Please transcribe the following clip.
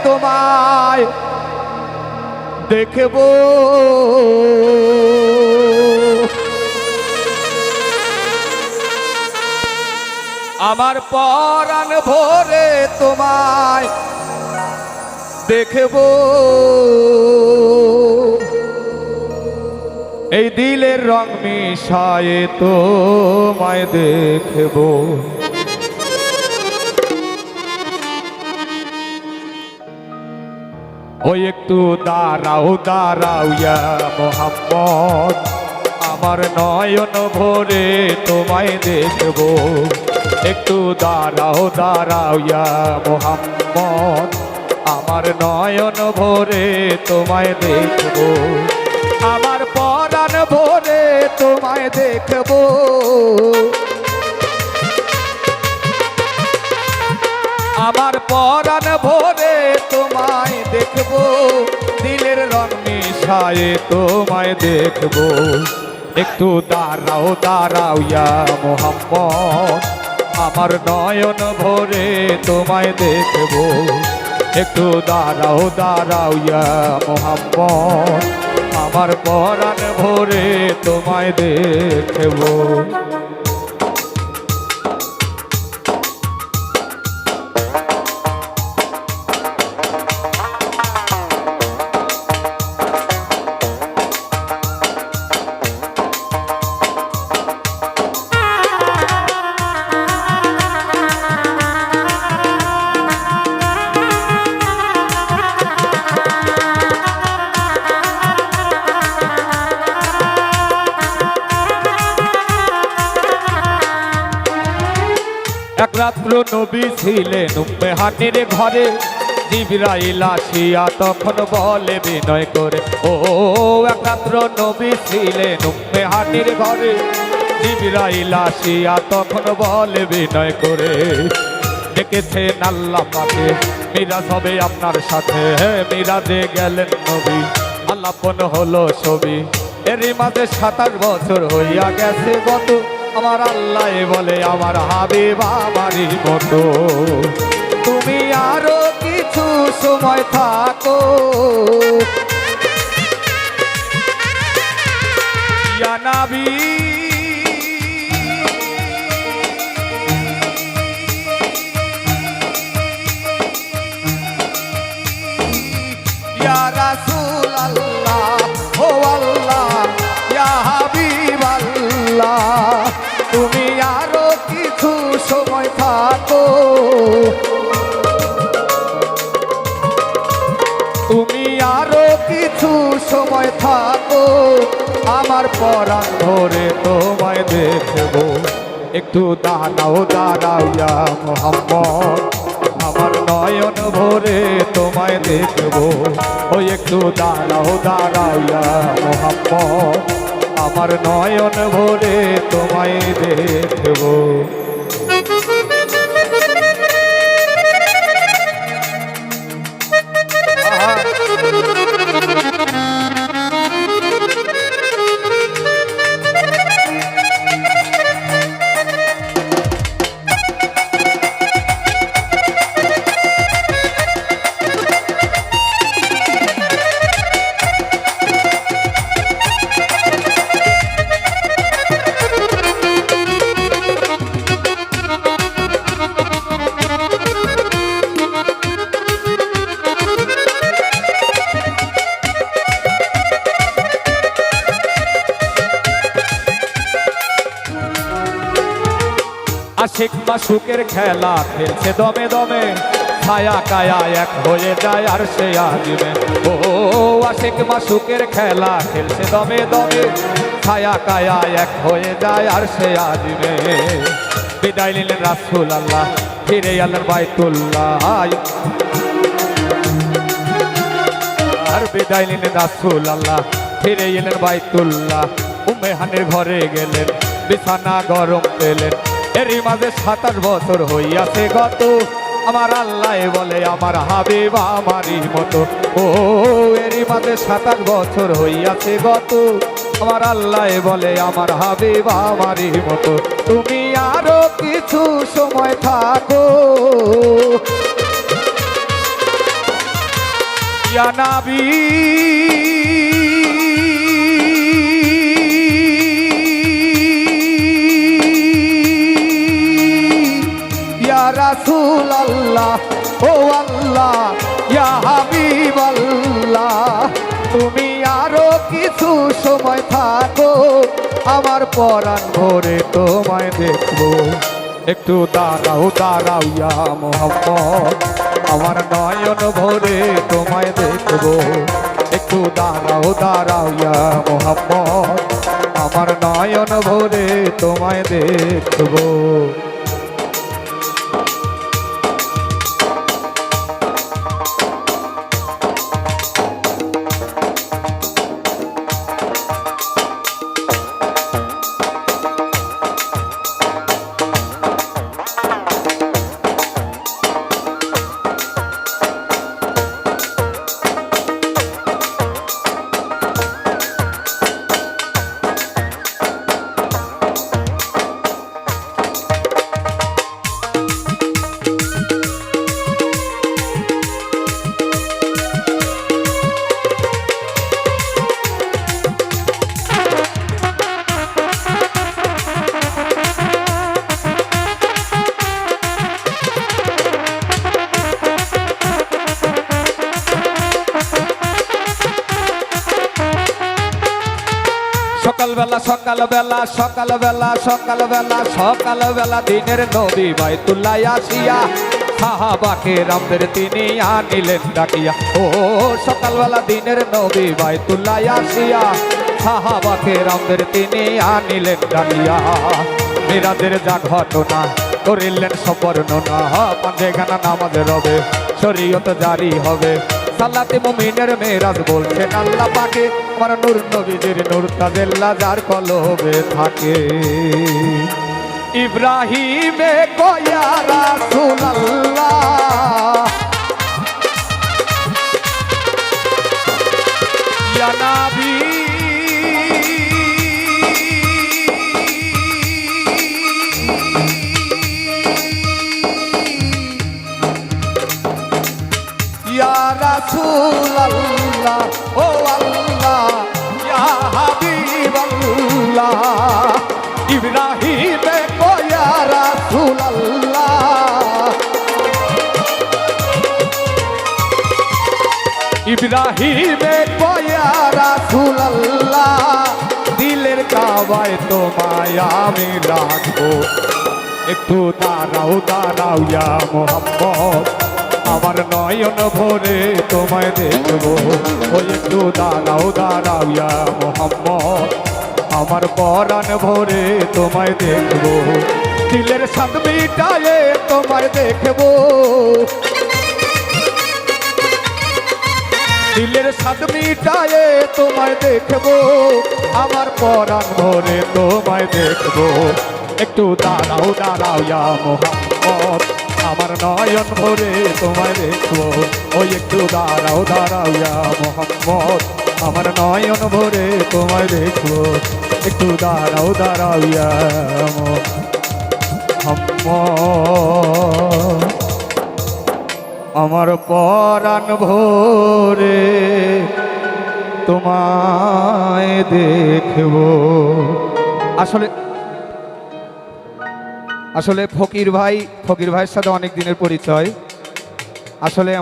তোমায় দেখব আমার পরাণ ভরে তোমায় দেখব এই দিলের রং মিশায়ে তোমায় দেখব ওই একটু দাঁড়াও দাঁড়াও ইয়া মোহাম্মদ আমার নয়ন ভরে তোমায় দেখব একটু দাঁড়াও দাঁড়াও ইয়া মোহাম্মদ আমার নয়ন ভরে তোমায় দেখব আমার পরাণ ভরে তোমায় দেখব আমার পরাণ ভরে তোমায় দেখব দিলের রং মিশায়ে তোমায় দেখব একটু দাঁড়াও দাঁড়াও ইয়া মোহাম্মদ আমার নয়ন ভরে তোমায় দেখব একটু দাঁড়াও দাঁড়াও ইয়া মোহাম্মদ আমার পরাণ ভরে তোমায় দেখব এক রাত্র নবী ছিলেন উম্মে হানির ঘরে জিবরাইল আসিয়া তখন বলে বিনয় করে ও এক রাত্র নবী ছিলেন উম্মে হানির ঘরে জিবরাইল আসিয়া তখন বলে বিনয় করে ডেকেছেন আল্লাহ পাকে মিরাজ হবে আপনার সাথে মিরাজে গেলেন নবী আলাপন হলো ছবি এরই মাঝে 27 বছর হইয়া গেছে গত আমার আল্লাহ বলে আমার হাবিব আমারই মতো তুমি আরো কিছু সময় থাকো ইয়া নবী ইয়া রাসূল আল্লাহ ও আল্লাহ ইয়া হাবিব আল্লাহ তুমি আরো কিছু সময় থাকো তুমি আরো কিছু সময় থাকো আমার পরাণ ধরে তোমায় দেখব একটু দাঁড়াও দাঁড়াও ইয়া মোহাম্মদ আমার নয়ন ভরে তোমায় দেখব ওই একটু দাঁড়াও দাঁড়াও ইয়া মোহাম্মদ আমার নয়ন ভরে তোমায় দেখব আশিক মাশুকের খেলা খেলছে দমে দমে ছায়া কায়া এক হয়ে যায় আর সে আজিমে ও আশিক মাশুকের খেলা খেলছে দমে দমে ছায়া কায়া এক হয়ে যায় আর সে আজিমে বিদায় নিলেন রাসূল আল্লাহ ফিরে এলেন বাইতুল্লাহ আর বিদায় নিলেন রাসূল আল্লাহ ফিরে এলেন বাইতুল্লাহ উম্মে হানির ঘরে গেলেন বিছানা গরম পেলেন এরই মাঝে 27 বছর হইয়াছে গত আমার আল্লাহ বলে আমার হাবিব আমারই মতো ও এরই মাঝে 27 বছর হইয়াছে গত আমার আল্লাহ বলে আমার হাবিব আমারই মতো তুমি আরো কিছু সময় থাকো ইয়া নবী ইয়া রাসূলুল্লাহ ও আল্লাহ ইয়া হাবিবাল্লাহ তুমি আরো কিছু সময় থাকো আমার পরাণ ভরে তোমায় দেখবো একটু দাঁড়াও দাঁড়াও ইয়া মুহাম্মদ আমার নয়ন ভরে তোমায় দেখবো একটু দাঁড়াও দাঁড়াও ইয়া মুহাম্মদ আমার নয়ন ভরে তোমায় দেখবো সকালবেলা সকালবেলা সকালবেলা সকালবেলা সকালবেলা দিনের নবী বাইতুল্লাহ আসিয়া সাহাবাকে রামদের তিনি আনিলেন ডাকিয়া ও সকালবেলা দিনের নবী বাইতুল্লাহ আসিয়া সাহাবাকে রামদের তিনি আনিলেন ডাকিয়া মিরাজের যা ঘটনা করিলেন সব বর্ণনা পাঁচে গানা নামাজ রবে শরীয়ত জারি হবে সালাতে মুমিনের মেরাজ বলছেন আল্লাহ পাকে আমার নূর নবীজির নূর তাজেল্লা যার কলবে থাকে ইব্রাহিমে কয়া রাসূলুল্লাহ ইয়া নবী ইয়া রাসূলুল্লাহ ও আল্লাহ ইয়া হাবিবাল্লাহ ইব্রাহিমে কয়া রাসূলুল্লাহ ইব্রাহিমে কয়া রাসূলুল্লাহ দিলের কাবায় তোমায় আমি রাখবো একটু দাঁড়াও দাঁড়াও ইয়া মুহাম্মদ আমার নয়ন ভরে তোমায় দেখবো ওই একটু দাঁড়াও দাঁড়াও ইয়া মুহাম্মদ আমার পরাণ ভরে তোমায় দেখবো দিলের সাদ মিটায়ে তোমায় দেখবো দিলের সাদ মিটায়ে তোমায় দেখবো আমার পরাণ ভরে তোমায় দেখবো একটু দাঁড়াও দাঁড়াও ইয়া মুহাম্মদ আমার নয়ন ভরে তোমায় দেখবো ওই একটু দাঁড়াও দাঁড়াও ইয়া মুহাম্মদ আমার নয়ন ভরে তোমায় দেখবো একটু দাঁড়াও দাঁড়াও ইয়া মুহাম্মদ আমার পরাণ ভরে তোমায় দেখবো আসলে ফকির ভাইয়ের সাথে অনেক দিনের পরিচয় আসলে